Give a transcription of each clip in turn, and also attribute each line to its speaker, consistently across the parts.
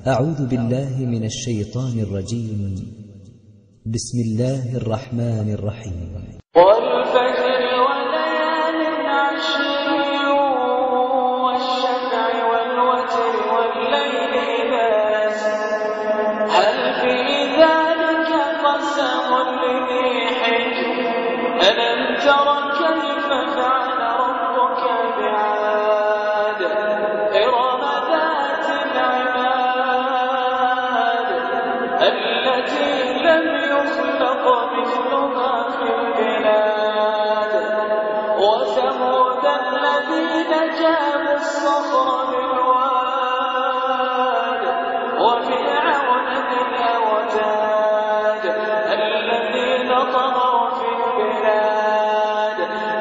Speaker 1: أعوذ بالله من الشيطان الرجيم. بسم الله الرحمن الرحيم.
Speaker 2: والفجر وليال عشر والشفع والوتر والليل إذا يسر هل في ذلك قسم لذي حجر ألم تر كيف فعل ربك بعاد إرم ذات العماد التي لم يخلق مثلها في البلاد وثمود الذين جابوا الصخر بالواد وفرعون ذي الأوتاد الذين طغوا في البلاد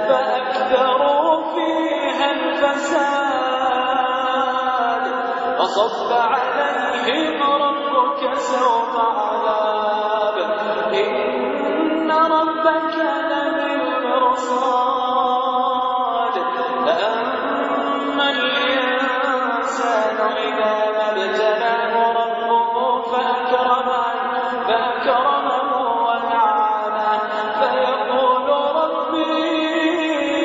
Speaker 2: فأكثروا فيها الفساد فصب عليهم ربك سوط عذاب إن ربك لبالمرصاد فأما الإنسان إذا ما ابتلاه ربه فأكرمه ونعمه فيقول ربي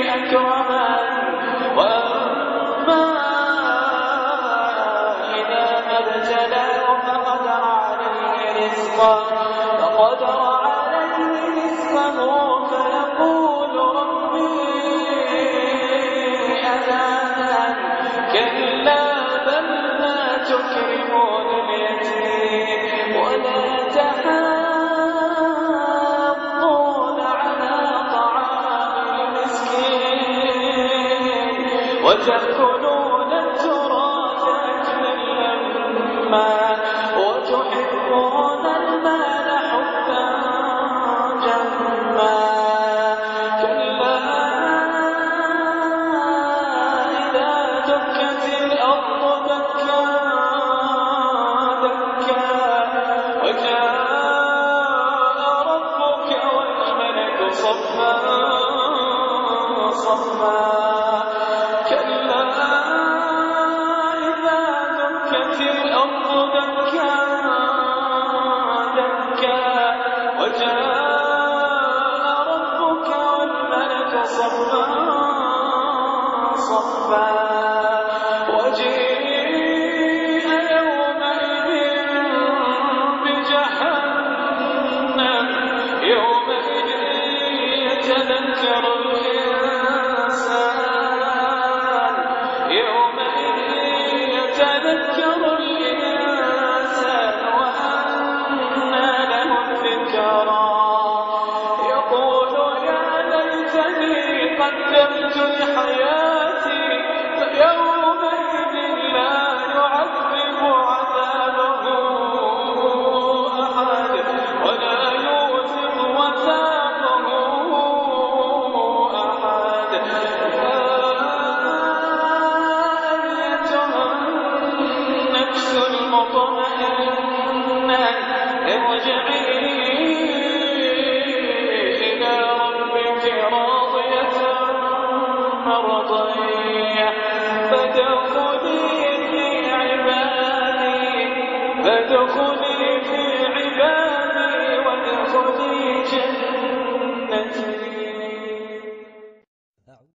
Speaker 2: أكرمن وأما إذا ما ابتلاه فقدر عليه رزقه فيقول ربي أهانن كلا بل لا تكرمون اليتيم ولا تحاضون على طعام المسكين وتأكلون التراث أكلا لما وتحبون المال حبا جما كلا إذا دكت الأرض دكا دكا وجاء ربك والملك صفا صفا كلا إذا دكت الأرض دكا دكا وجاء ربك والملك صفا صفا وجيء يومئذ بجهنم يومئذ يتذكر الإنسان يومئذ يتذكر الإنسان وأنى له الذكرى يقول يا ليتني قدمت لحياتي فيومئذ لا يعذب عذابه أحد ولا يوثق وثاقه أحد يا أيتها النفس المطمئنة ارجعي إلى ربك راضية مرضية فادخلي